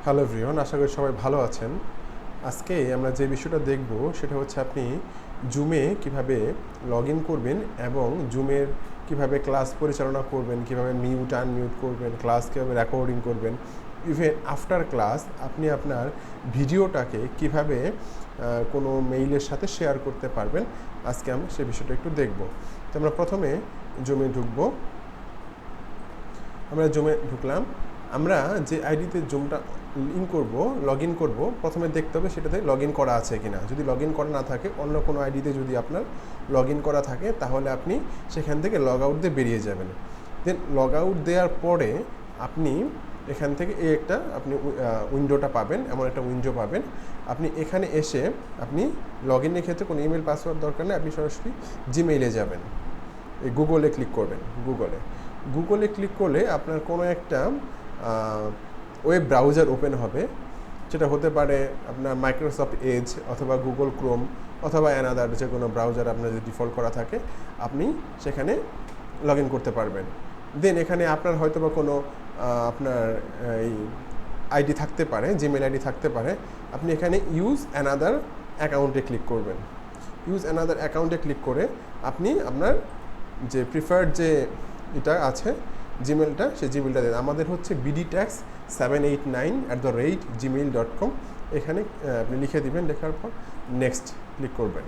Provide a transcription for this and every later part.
Hello everyone, আশা করি সবাই ভালো আছেন। আজকে আমরা যে বিষয়টা দেখব সেটা হচ্ছে আপনি জুমে কিভাবে লগ ইন করবেন এবং জুমের কিভাবে ক্লাস পরিচালনা করবেন, কিভাবে মিউট আনমিউট করবেন, ক্লাস কীভাবে রেকর্ডিং করবেন, ইভেন আফটার ক্লাস আপনি আপনার ভিডিওটাকে কিভাবে কোনো মেইলের সাথে শেয়ার করতে পারবেন। আজকে আমরা সে বিষয়টা একটু দেখব। তো আমরা প্রথমে জুমে ঢুকবো। আমরা জুমে ঢুকলাম। আমরা যে আইডিতে জুমটা লগ ইন করবো প্রথমে দেখতে হবে সেটাতে লগ ইন করা আছে কিনা। যদি লগ ইন করা না থাকে, অন্য কোনো আইডিতে যদি আপনার লগ ইন করা থাকে, তাহলে আপনি সেখান থেকে লগ আউট দিয়ে বেরিয়ে যাবেন। দেন লগ আউট দেওয়ার পরে আপনি এখান থেকে এই একটা আপনি উইন্ডোটা পাবেন, এমন একটা উইন্ডো পাবেন। আপনি এখানে এসে আপনি লগ ইনের ক্ষেত্রে কোনো ইমেল পাসওয়ার্ড দরকার নেই, আপনি সরাসরি জিমেইলে যাবেন। এই গুগলে ক্লিক করবেন। গুগলে ক্লিক করলে আপনার কোনো একটা ওয়েব ব্রাউজার ওপেন হবে, যেটা হতে পারে আপনার মাইক্রোসফট এজ অথবা গুগল ক্রোম অথবা অ্যানাদার যে কোনো ব্রাউজার আপনার যদি ডিফল্ট করা থাকে, আপনি সেখানে লগ ইন করতে পারবেন। দেন এখানে আপনার হয়তো বা কোনো আপনার এই আইডি থাকতে পারে, জিমেল আইডি থাকতে পারে। আপনি এখানে ইউজ অ্যানাদার অ্যাকাউন্টে ক্লিক করবেন। ইউজ অ্যানাদার অ্যাকাউন্টে ক্লিক করে আপনি আপনার যে প্রিফার্ড যে এটা আছে জিমেলটা, সেই জিমেলটা দেন। আমাদের হচ্ছে bdtax789@gmail.com। এখানে আপনি লিখে দিবেন, লেখার পর নেক্সট ক্লিক করবেন।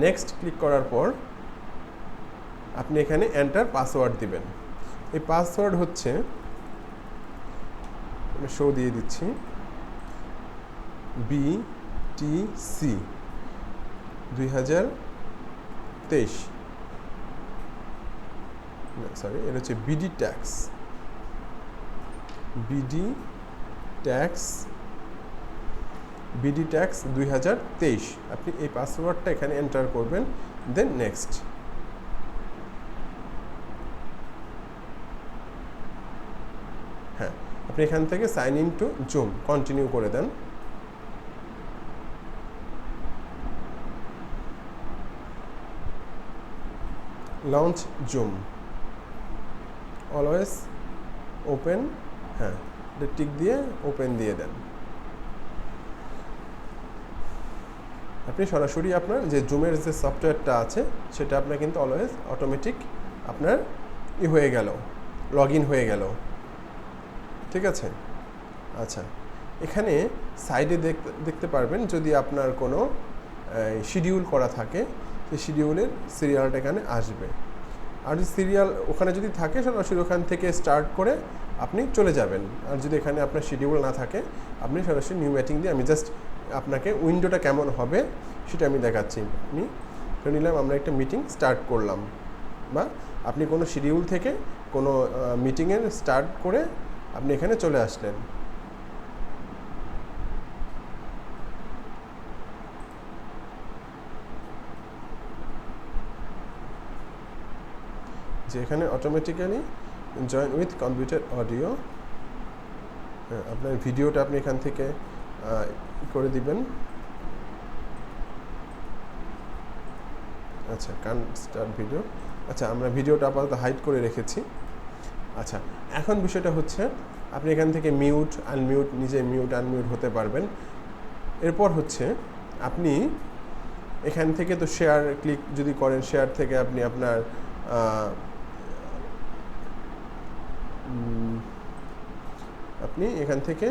নেক্সট ক্লিক করার পর আপনি এখানে এন্টার পাসওয়ার্ড দিবেন। এই পাসওয়ার্ড হচ্ছে, আমি শো দিয়ে দিচ্ছি, BTC 2023, সরি, এটা হচ্ছে bdtax 2023। আপনি এই পাসওয়ার্ডটা এখানে এন্টার করবেন, দেন নেক্সট। হ্যাঁ, আপনি এখান থেকে sign in to Zoom continue করে দেন। লঞ্চ জুম, অলওয়েজ ওপেন, হ্যাঁ, টিক দিয়ে ওপেন দিয়ে দেন। আপনি সরাসরি আপনার যে জুমের যে সফটওয়্যারটা আছে সেটা আপনার কিন্তু অলওয়েজ অটোমেটিক আপনার হয়ে গেল, লগ ইন হয়ে গেল। ঠিক আছে? আচ্ছা, এখানে সাইডে দেখতে পারবেন যদি আপনার কোনো শিডিউল করা থাকে, সেই শিডিউলের সিরিয়ালটা এখানে আসবে। আর যদি সিরিয়াল ওখানে যদি থাকে, সরাসরি ওখান থেকে স্টার্ট করে আপনি চলে যাবেন। আর যদি এখানে আপনার শিডিউল না থাকে, আপনি সরাসরি নিউ মিটিং দিয়ে, আমি জাস্ট আপনাকে উইন্ডোটা কেমন হবে সেটা আমি দেখাচ্ছি। আমি ধরে নিলাম আমরা একটা মিটিং স্টার্ট করলাম, বা আপনি কোনো শিডিউল থেকে কোনো মিটিংয়ের স্টার্ট করে আপনি এখানে চলে আসলেন। যে এখানে automatically join with computer audio, আপনার ভিডিওটা আপনি এখান থেকে করে দিবেন। আচ্ছা, কান স্টার্ট ভিডিও। আচ্ছা, আমরা ভিডিওটা আপাতত হাইড করে রেখেছি। আচ্ছা, এখন বিষয়টা হচ্ছে আপনি এখান থেকে মিউট আনমিউট, নিজে মিউট আনমিউট হতে পারবেন। এরপর হচ্ছে আপনি এখান থেকে তো শেয়ার ক্লিক যদি করেন, শেয়ার থেকে আপনি আপনার আপনি এখান থেকে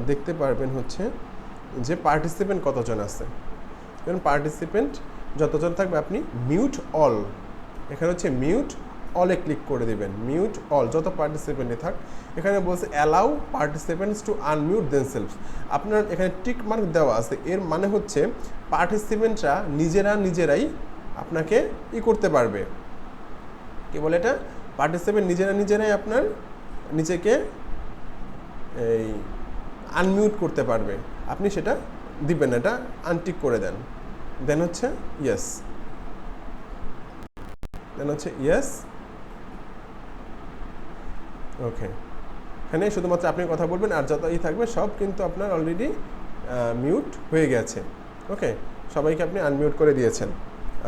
দেখতে পারবেন হচ্ছে যে পার্টিসিপেন্ট কতজন আছে। কারণ পার্টিসিপেন্ট যতজন থাকবে, আপনি মিউট অল, এখানে হচ্ছে মিউট অলে ক্লিক করে দেবেন। মিউট অল, যত পার্টিসিপেন্টে থাক। এখানে বলছে allow participants to unmute themselves. আপনার এখানে টিক মার্ক দেওয়া আছে, এর মানে হচ্ছে পার্টিসিপেন্টরা নিজেরাই আপনাকে করতে পারবে। কি বলে এটা? পার্টিসিপেন্ট নিজেরাই আপনার নিজেকে এই আনমিউট করতে পারবে। আপনি সেটা দিবেন, এটা আনটিক করে দেন। দেন হচ্ছে ইয়েস, ওকে। এখানে শুধুমাত্র আপনি কথা বলবেন, আর যত থাকবে সব কিন্তু আপনার অলরেডি মিউট হয়ে গেছে। ওকে, সবাইকে আপনি আনমিউট করে দিয়েছেন।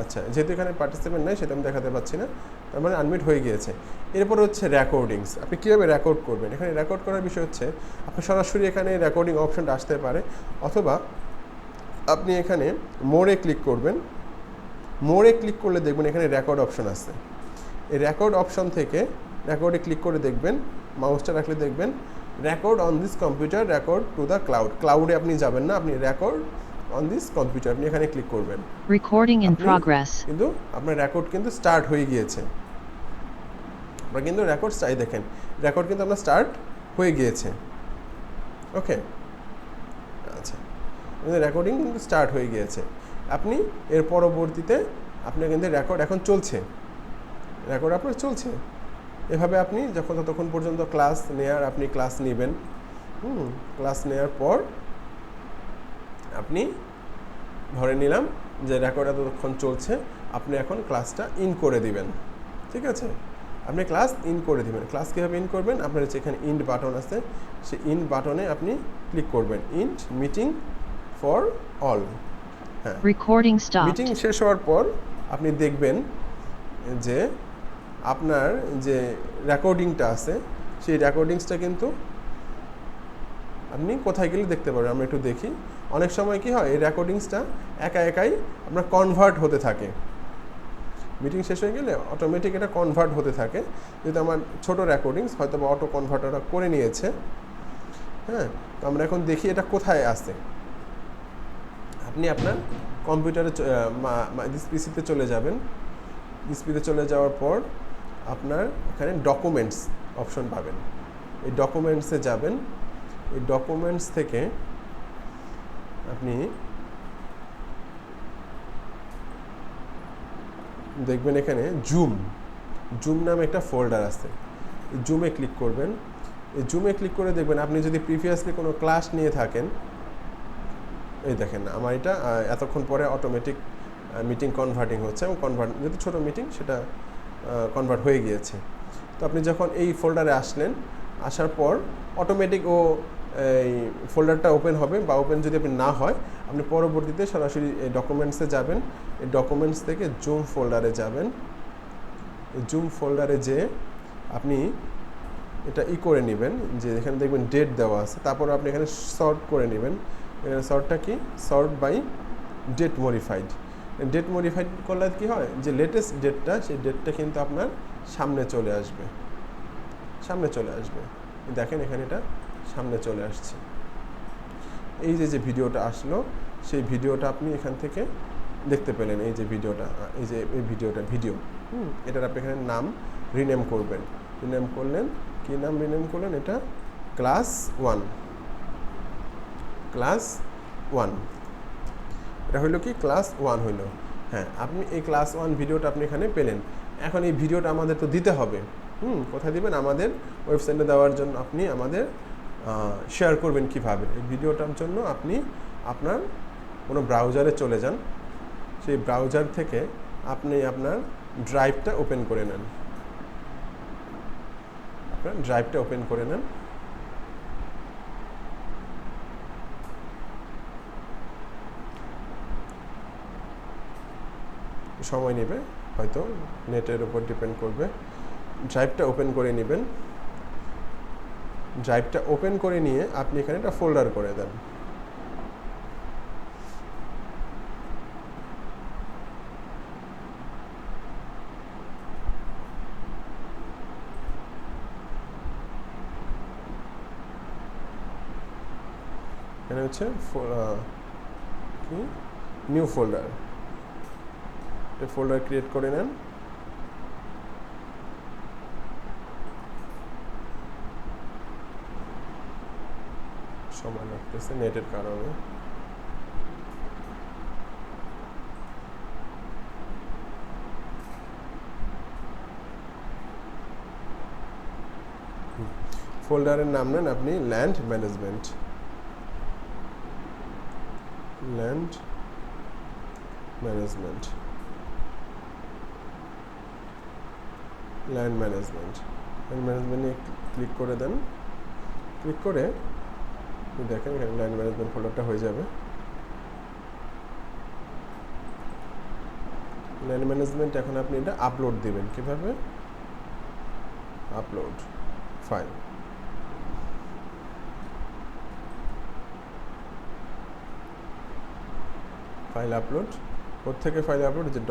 আচ্ছা, যেহেতু এখানে পার্টিসিপেন্ট নাই, সেটা আমি দেখাতে পাচ্ছি না, তার মানে আনমিউট হয়ে গিয়েছে। এরপর হচ্ছে রেকর্ডিংস। আপনি কীভাবে রেকর্ড করবেন? এখানে রেকর্ড করার বিষয় হচ্ছে আপনি সরাসরি এখানে রেকর্ডিং অপশনটা আসতে পারে, অথবা আপনি এখানে মোড়ে ক্লিক করবেন। মোড়ে ক্লিক করলে দেখবেন এখানে রেকর্ড অপশন আছে। এই রেকর্ড অপশন থেকে রেকর্ডে ক্লিক করে দেখবেন, মাউসটা রাখলে দেখবেন record on this computer, record to the cloud. ক্লাউডে আপনি যাবেন না, আপনি রেকর্ড অন দিস কম্পিউটার আপনি এখানে ক্লিক করবেন। Recording in progress. কিন্তু আপনার রেকর্ড কিন্তু স্টার্ট হয়ে গিয়েছে। আপনার কিন্তু রেকর্ড চাই দেখেন, রেকর্ড কিন্তু আপনার স্টার্ট হয়ে গিয়েছে। ওকে, আচ্ছা, রেকর্ডিং কিন্তু স্টার্ট হয়ে গিয়েছে। আপনি এর পরবর্তীতে আপনার কিন্তু রেকর্ড এখন চলছে, রেকর্ড আপনার চলছে। এভাবে আপনি ততক্ষণ পর্যন্ত ক্লাস আপনি ক্লাস নেবেন। ক্লাস নেওয়ার পর আপনি ধরে নিলাম যে রেকর্ড এতক্ষণ চলছে, আপনি এখন ক্লাসটা ইন করে দিবেন। ঠিক আছে, আপনি ক্লাস ইন করে দিবেন। ক্লাস কীভাবে ইন করবেন? আপনার যেখানে ইন্ড বাটন আছে সেই ইন্ড বাটনে আপনি ক্লিক করবেন, ইন্ড মিটিং ফর অল। হ্যাঁ, রেকর্ডিং স্টপ। মিটিং শেষ হওয়ার পর আপনি দেখবেন যে আপনার যে রেকর্ডিংটা আছে সেই রেকর্ডিংসটা কিন্তু আপনি কোথায় গেলে দেখতে পারবেন। আমরা একটু দেখি। অনেক সময় কি হয়, এই রেকর্ডিংসটা একাই আপনার কনভার্ট হতে থাকে। মিটিং শেষ হয়ে গেলে অটোমেটিক এটা কনভার্ট হতে থাকে। যেহেতু আমার ছোট রেকর্ডিংস, হয়তো বা অটো কনভার্টারটা করে নিয়েছে। হ্যাঁ, তো আমরা এখন দেখি এটা কোথায় আছে। আপনি আপনার কম্পিউটারে পিসিতে চলে যাবেন। পিসিতে চলে যাওয়ার পর আপনার এখানে ডকুমেন্টস অপশন পাবেন। এই ডকুমেন্টসে যাবেন। এই ডকুমেন্টস থেকে আপনি দেখবেন এখানে জুম নামে একটা ফোল্ডার আছে। এই জুমে ক্লিক করবেন। এই জুমে ক্লিক করে দেখবেন আপনি যদি প্রিভিয়াসলি কোনো ক্লাস নিয়ে থাকেন, এই দেখেন আমার এটা এতক্ষণ পরে অটোমেটিক মিটিং কনভার্টিং হচ্ছে, এবং যেহেতু ছোটো মিটিং সেটা কনভার্ট হয়ে গিয়েছে। তো আপনি যখন এই ফোল্ডারে আসার পর অটোমেটিক এই ফোল্ডারটা ওপেন হবে, বা ওপেন যদি আপনি না হয় আপনি পরবর্তীতে সরাসরি এই ডকুমেন্টসে যাবেন। এই ডকুমেন্টস থেকে জুম ফোল্ডারে যাবেন। জুম ফোল্ডারে যেয়ে আপনি এটা করে নেবেন, যে এখানে দেখবেন ডেট দেওয়া আছে। তারপর আপনি এখানে সর্ট করে নেবেন। এখানে সর্টটা কি? Sort by date modified. Date modified করলে কি হয়, যে লেটেস্ট ডেটটা, সেই ডেটটা কিন্তু আপনার সামনে চলে আসবে। দেখেন এখানে এটা সামনে চলে আসছে। এই যে ভিডিওটা আসলো, সেই ভিডিওটা আপনি এখান থেকে দেখতে পেলেন। এই যে ভিডিওটা, ভিডিও এটার আপনি এখানে নাম রিনেম করবেন। রিনেম করলেন, কি নাম রিনেম করলেন? এটা ক্লাস 1। এটা হইলো কি? ক্লাস 1 হইলো। হ্যাঁ, আপনি এই ক্লাস 1 ভিডিওটা আপনি এখানে পেলেন। এখন এই ভিডিওটা আমাদের তো দিতে হবে। কোথায় দিবেন? আমাদের ওয়েবসাইটে দেওয়ার জন্য আপনি আমাদের শেয়ার করবেন কিভাবে? এই ভিডিওটার জন্য আপনি আপনার কোনো ব্রাউজারে চলে যান। সেই ব্রাউজার থেকে আপনি আপনার ড্রাইভটা ওপেন করে নেন। সময় নেবে, হয়তো নেটের উপর ডিপেন্ড করবে। ড্রাইভটা ওপেন করে নেবেন। ড্রাইভটা ওপেন করে নিয়ে আপনি এখানে একটা ফোল্ডার করে দেন। এখানে হচ্ছে কি নিউ ফোল্ডার, একটা ফোল্ডার ক্রিয়েট করে নেন। সময় লাগতেছে নেটের কারণে। ফোল্ডারের নাম নেন আপনি ল্যান্ড ম্যানেজমেন্ট। ল্যান্ড ম্যানেজমেন্ট নিয়ে ক্লিক করে দেন। ক্লিক করে দেখেন এখানে ল্যান্ড ম্যানেজমেন্ট ফোল্ডারটা হয়ে যাবে। ল্যান্ড ম্যানেজমেন্ট এখন আপনি এটা আপলোড দিবেন কিভাবে আপলোড ফাইল আপলোড কোত্থেকে ফাইল আপলোড যে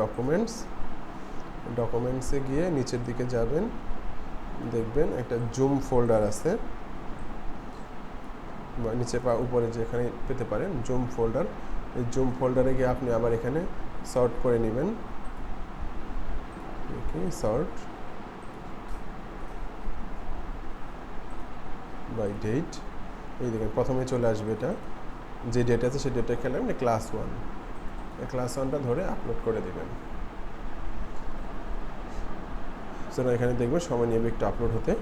ডকুমেন্টসে গিয়ে নিচের দিকে যাবেন দেখবেন একটা জুম ফোল্ডার আছে বা নিচে বা উপরে যেখানে পেতে পারেন জুম ফোল্ডার এই জুম ফোল্ডারে গিয়ে আপনি আবার এখানে সর্ট করে নেবেন সর্ট বাই ডেট এই দেখেন প্রথমে চলে আসবে এটা যে ডেট আছে সেই ডেটটা খেলে আপনি ক্লাস 1 ক্লাস 1টা ধরে আপলোড করে দেবেন সেটা এখানে দেখবেন সময় নিয়ে একটু আপলোড হতে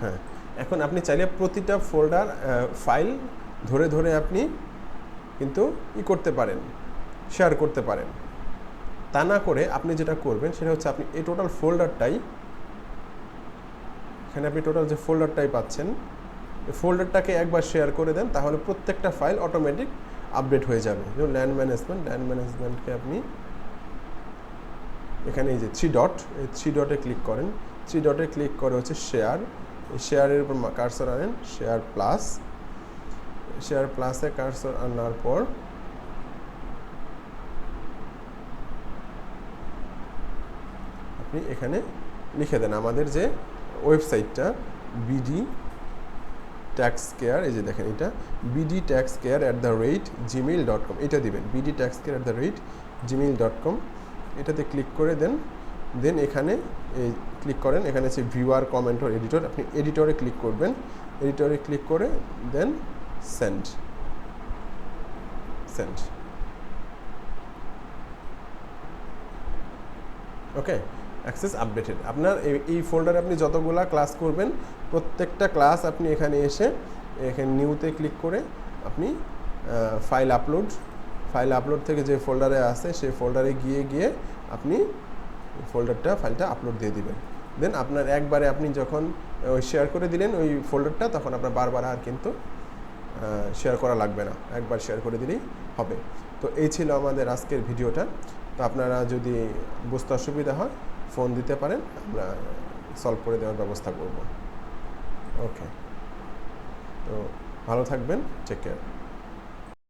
হ্যাঁ এখন আপনি চাইলে প্রতিটা ফোল্ডার ফাইল ধরে ধরে আপনি কিন্তু করতে পারেন শেয়ার করতে পারেন তা না করে আপনি যেটা করবেন সেটা হচ্ছে আপনি এই টোটাল ফোল্ডারটাই এখানে আপনি টোটাল যে ফোল্ডারটাই পাচ্ছেন এই ফোল্ডারটাকে একবার শেয়ার করে দেন তাহলে প্রত্যেকটা ফাইল অটোমেটিক আপডেট হয়ে যাবে যেমন ল্যান্ড ম্যানেজমেন্টকে আপনি এখানে এই যে 3 ডট এই 3 ডটে ক্লিক করেন 3 ডটে ক্লিক করে হচ্ছে শেয়ার এই শেয়ারের উপর কার্সর আনেন শেয়ার প্লাসে কার্সর আনার পর আপনি এখানে লিখে দেন আমাদের যে ওয়েবসাইটটা বিডি ট্যাক্স কেয়ার এই যে দেখেন এটা bdtaxcare@gmail.com এটা দিবেন bdtaxcare@gmail.com এটাতে ক্লিক করে দেন এখানে এই ক্লিক করেন এখানে আছে ভিউয়ার কমেন্ট অর এডিটর আপনি এডিটরে ক্লিক করবেন এডিটরে ক্লিক করে দেন সেন্ড ওকে অ্যাক্সেস আপডেটেড আপনার এই ফোল্ডারে আপনি যতগুলা ক্লাস করবেন প্রত্যেকটা ক্লাস আপনি এখানে এসে এখানে নিউতে ক্লিক করে আপনি ফাইল আপলোড থেকে যে ফোল্ডারে আছে সেই ফোল্ডারে গিয়ে আপনি ফাইলটা আপলোড দিয়ে দিবেন দেন আপনার একবারে আপনি যখন ওই শেয়ার করে দিলেন ওই ফোল্ডারটা তখন আপনার বারবার আর কিন্তু শেয়ার করা লাগবে না একবার শেয়ার করে দিলেই হবে তো এই ছিল আমাদের আজকের ভিডিওটা তো আপনারা যদি বুঝতে অসুবিধা হয় ফোন দিতে পারেন আমরা সলভ করে দেওয়ার ব্যবস্থা করব ওকে তো ভালো থাকবেন টেক কেয়ার